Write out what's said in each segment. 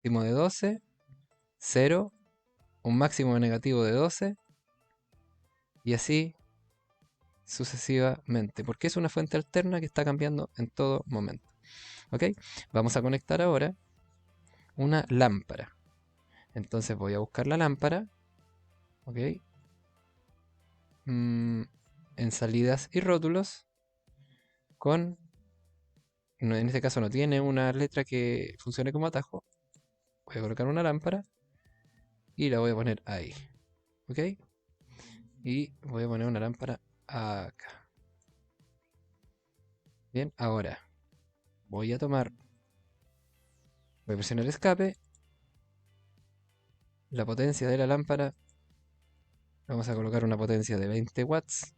máximo de 12, 0, un máximo negativo de 12 y así sucesivamente, porque es una fuente alterna que está cambiando en todo momento. ¿Ok? Vamos a conectar ahora una lámpara. Entonces voy a buscar la lámpara. ¿Ok? En salidas y rótulos con... en este caso no tiene una letra que funcione como atajo. Voy a colocar una lámpara y la voy a poner ahí. ¿Ok? Y voy a poner una lámpara acá. Bien, ahora voy a tomar, voy a presionar escape, la potencia de la lámpara, vamos a colocar una potencia de 20 watts,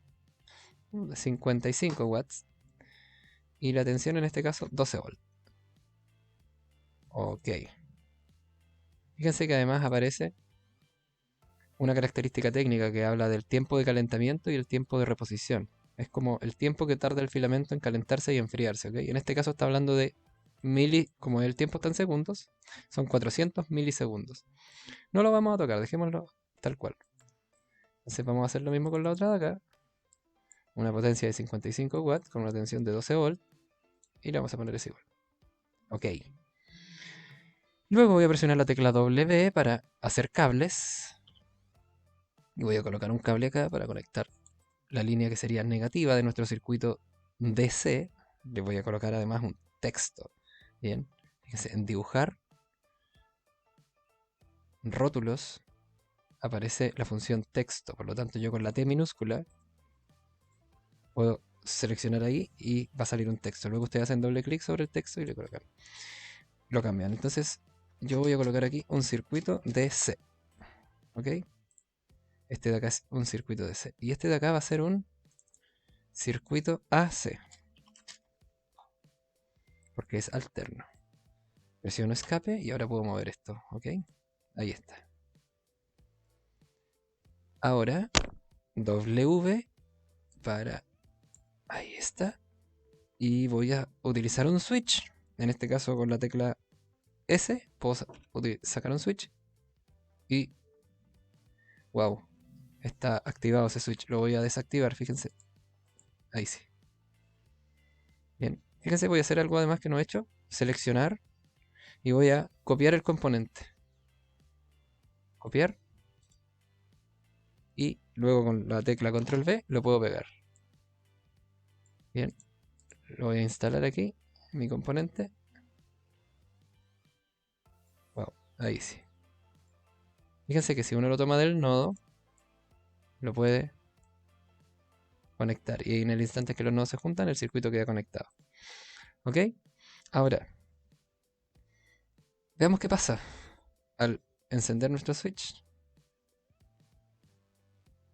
de 55 watts, y la tensión en este caso 12 volts. Ok. Fíjense que además aparece una característica técnica que habla del tiempo de calentamiento y el tiempo de reposición. Es como el tiempo que tarda el filamento en calentarse y enfriarse, ¿ok? En este caso está hablando de como el tiempo está en segundos, son 400 milisegundos. No lo vamos a tocar, dejémoslo tal cual. Entonces vamos a hacer lo mismo con la otra de acá. Una potencia de 55 watts con una tensión de 12 volts. Y le vamos a poner ese igual. Ok. Luego voy a presionar la tecla W para hacer cables. Y voy a colocar un cable acá para conectar la línea que sería negativa de nuestro circuito DC. Le voy a colocar además un texto. Bien. Fíjense, en dibujar rótulos aparece la función texto. Por lo tanto, yo con la T minúscula puedo seleccionar ahí y va a salir un texto. Luego ustedes hacen doble clic sobre el texto y le colocan. Lo cambian. Entonces, yo voy a colocar aquí un circuito DC. ¿Ok? Este de acá es un circuito DC. Y este de acá va a ser un circuito AC. Porque es alterno. Presiono escape y ahora puedo mover esto. ¿Ok? Ahí está. Ahora, W para... Ahí está. Y voy a utilizar un switch. En este caso con la tecla S puedo sacar un switch. Y... ¡Wow! Está activado ese switch. Lo voy a desactivar, fíjense. Ahí sí. Bien. Fíjense, voy a hacer algo además que no he hecho. Seleccionar. Y voy a copiar el componente. Copiar. Y luego con la tecla control V lo puedo pegar. Bien. Lo voy a instalar aquí. Mi componente. Wow. Ahí sí. Fíjense que si uno lo toma del nodo, lo puede conectar. Y en el instante que los nodos se juntan, el circuito queda conectado. ¿Ok? Ahora, veamos qué pasa al encender nuestro switch.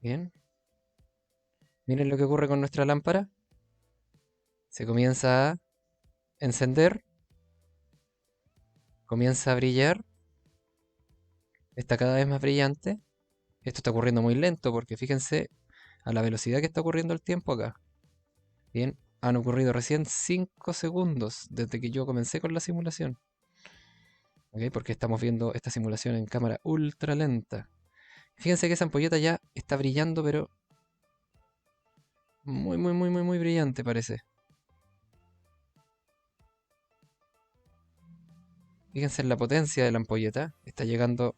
Bien. Miren lo que ocurre con nuestra lámpara. Se comienza a encender. Comienza a brillar. Está cada vez más brillante. Esto está ocurriendo muy lento porque fíjense a la velocidad que está ocurriendo el tiempo acá. Bien, han ocurrido recién 5 segundos desde que yo comencé con la simulación. ¿Ok? Porque estamos viendo esta simulación en cámara ultra lenta. Fíjense que esa ampolleta ya está brillando, pero muy brillante parece. Fíjense en la potencia de la ampolleta. Está llegando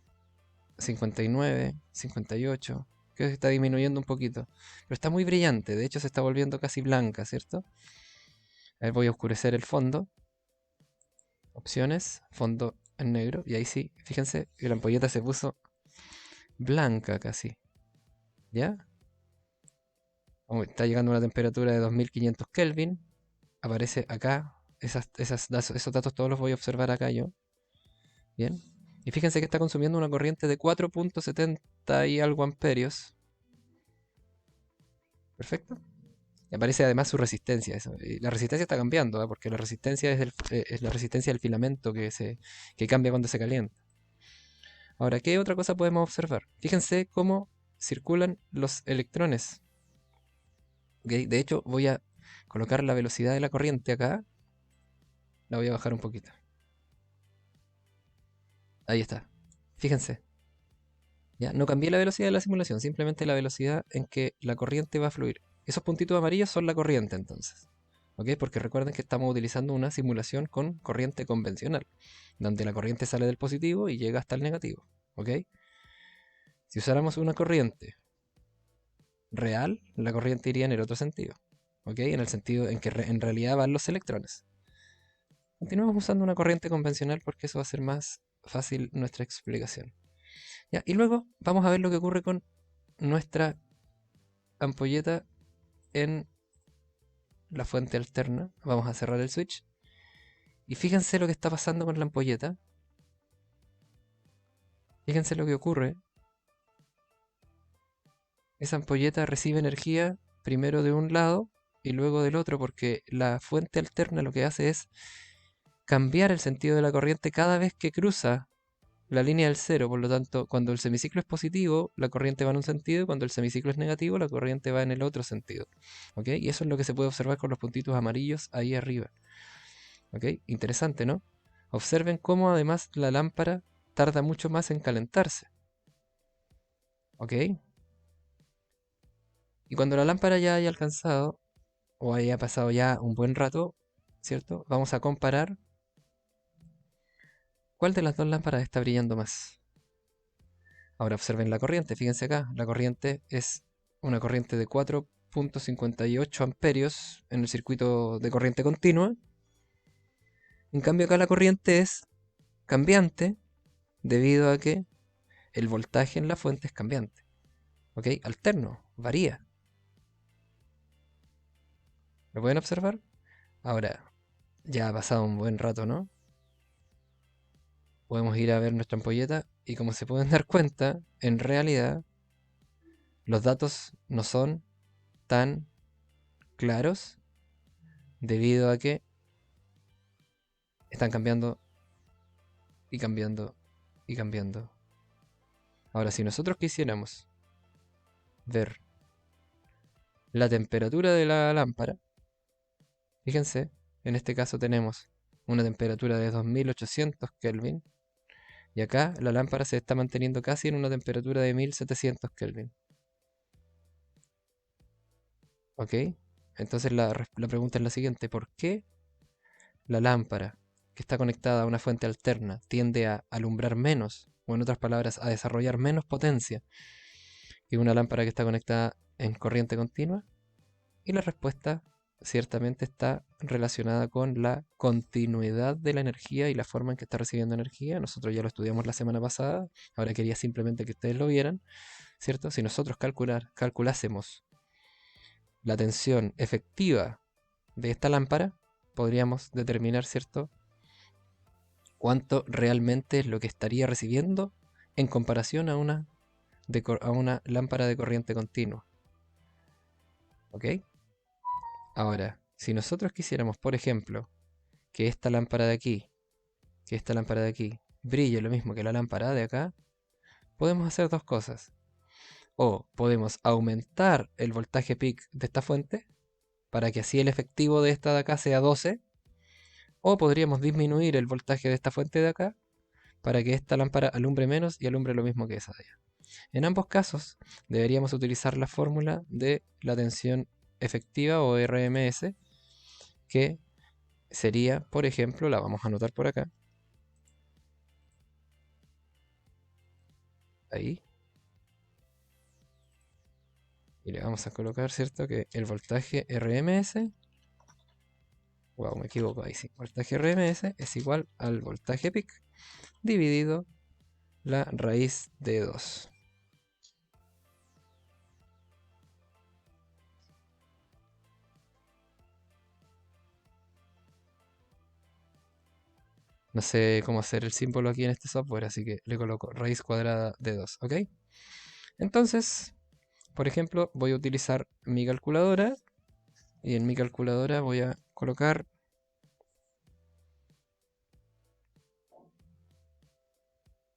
a 59, 58. Creo que está disminuyendo un poquito. Pero está muy brillante. De hecho se está volviendo casi blanca, ¿cierto? A ver, voy a oscurecer el fondo. Opciones, fondo en negro. Y ahí sí, fíjense que la ampolleta se puso blanca casi. ¿Ya? Está llegando a una temperatura de 2500 Kelvin. Aparece acá. Esos datos todos los voy a observar acá yo. Bien. Y fíjense que está consumiendo una corriente de 4.70 y algo amperios. Perfecto. Y aparece además su resistencia. Y la resistencia está cambiando, porque la resistencia es la resistencia del filamento que cambia cuando se calienta. Ahora, ¿qué otra cosa podemos observar? Fíjense cómo circulan los electrones. ¿Ok? De hecho, voy a colocar la velocidad de la corriente acá. La voy a bajar un poquito. Ahí está. Fíjense. ¿Ya? No cambié la velocidad de la simulación, simplemente la velocidad en que la corriente va a fluir. Esos puntitos amarillos son la corriente entonces. ¿Ok? Porque recuerden que estamos utilizando una simulación con corriente convencional, donde la corriente sale del positivo y llega hasta el negativo. ¿Ok? Si usáramos una corriente real, la corriente iría en el otro sentido. ¿Ok? En el sentido en que en realidad van los electrones. Continuamos usando una corriente convencional porque eso va a ser más fácil nuestra explicación. ¿Ya? Y luego vamos a ver lo que ocurre con nuestra ampolleta en la fuente alterna. Vamos a cerrar el switch. Y fíjense lo que está pasando con la ampolleta. Fíjense lo que ocurre. Esa ampolleta recibe energía primero de un lado y luego del otro, porque la fuente alterna lo que hace es cambiar el sentido de la corriente cada vez que cruza la línea del cero. Por lo tanto, cuando el semiciclo es positivo, la corriente va en un sentido, y cuando el semiciclo es negativo, la corriente va en el otro sentido. ¿Ok? Y eso es lo que se puede observar con los puntitos amarillos ahí arriba. ¿Ok? Interesante, ¿no? Observen cómo además la lámpara tarda mucho más en calentarse. ¿Ok? Y cuando la lámpara ya haya alcanzado, o haya pasado ya un buen rato, ¿cierto? Vamos a comparar cuál de las dos lámparas está brillando más. Ahora observen la corriente, fíjense acá, la corriente es una corriente de 4.58 amperios en el circuito de corriente continua. En cambio acá la corriente es cambiante debido a que el voltaje en la fuente es cambiante. ¿Ok? Alterno, varía. ¿Lo pueden observar? Ahora, ya ha pasado un buen rato, ¿no? Podemos ir a ver nuestra ampolleta y como se pueden dar cuenta, en realidad los datos no son tan claros debido a que están cambiando y cambiando y cambiando. Ahora, si nosotros quisiéramos ver la temperatura de la lámpara, fíjense, en este caso tenemos una temperatura de 2800 Kelvin y acá la lámpara se está manteniendo casi en una temperatura de 1700 Kelvin. ¿Ok? Entonces la pregunta es la siguiente: ¿por qué la lámpara que está conectada a una fuente alterna tiende a alumbrar menos, o en otras palabras, a desarrollar menos potencia que una lámpara que está conectada en corriente continua? Y la respuesta ciertamente está relacionada con la continuidad de la energía y la forma en que está recibiendo energía. Nosotros ya lo estudiamos la semana pasada, ahora quería simplemente que ustedes lo vieran, ¿cierto? Si nosotros calculásemos la tensión efectiva de esta lámpara, podríamos determinar, ¿cierto?, cuánto realmente es lo que estaría recibiendo en comparación a a una lámpara de corriente continua. ¿Ok? Ahora, si nosotros quisiéramos, por ejemplo, que esta lámpara de aquí, que esta lámpara de aquí, brille lo mismo que la lámpara de acá, podemos hacer dos cosas. O podemos aumentar el voltaje peak de esta fuente, para que así el efectivo de esta de acá sea 12, o podríamos disminuir el voltaje de esta fuente de acá, para que esta lámpara alumbre menos y alumbre lo mismo que esa de allá. En ambos casos, deberíamos utilizar la fórmula de la tensión efectiva o RMS, que sería, por ejemplo, la vamos a anotar por acá. Ahí. Y le vamos a colocar, ¿cierto?, que el voltaje RMS, wow, me equivoco ahí sí, voltaje RMS es igual al voltaje peak dividido la raíz de 2. No sé cómo hacer el símbolo aquí en este software, así que le coloco raíz cuadrada de 2, ¿ok? Entonces, por ejemplo, voy a utilizar mi calculadora y en mi calculadora voy a colocar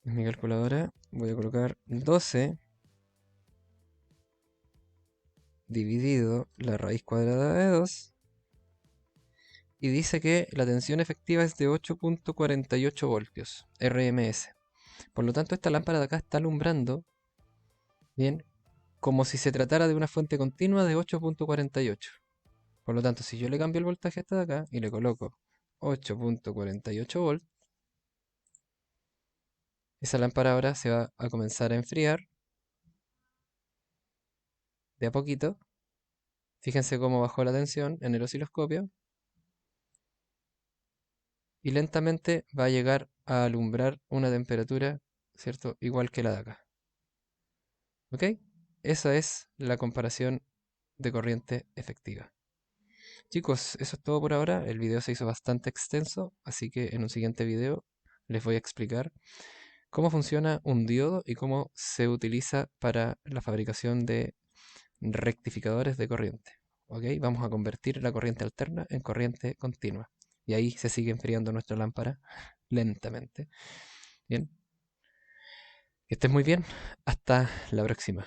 en mi calculadora voy a colocar 12 dividido la raíz cuadrada de 2 y dice que la tensión efectiva es de 8.48 voltios RMS. Por lo tanto, esta lámpara de acá está alumbrando, bien, como si se tratara de una fuente continua de 8.48. Por lo tanto, si yo le cambio el voltaje a esta de acá y le coloco 8.48 volts, esa lámpara ahora se va a comenzar a enfriar de a poquito. Fíjense cómo bajó la tensión en el osciloscopio y lentamente va a llegar a alumbrar una temperatura, ¿cierto? Igual que la de acá. ¿Ok? Esa es la comparación de corriente efectiva. Chicos, eso es todo por ahora. El video se hizo bastante extenso, así que en un siguiente video les voy a explicar cómo funciona un diodo y cómo se utiliza para la fabricación de rectificadores de corriente. ¿Ok? Vamos a convertir la corriente alterna en corriente continua. Y ahí se sigue enfriando nuestra lámpara lentamente. Bien, que estés muy bien. Hasta la próxima.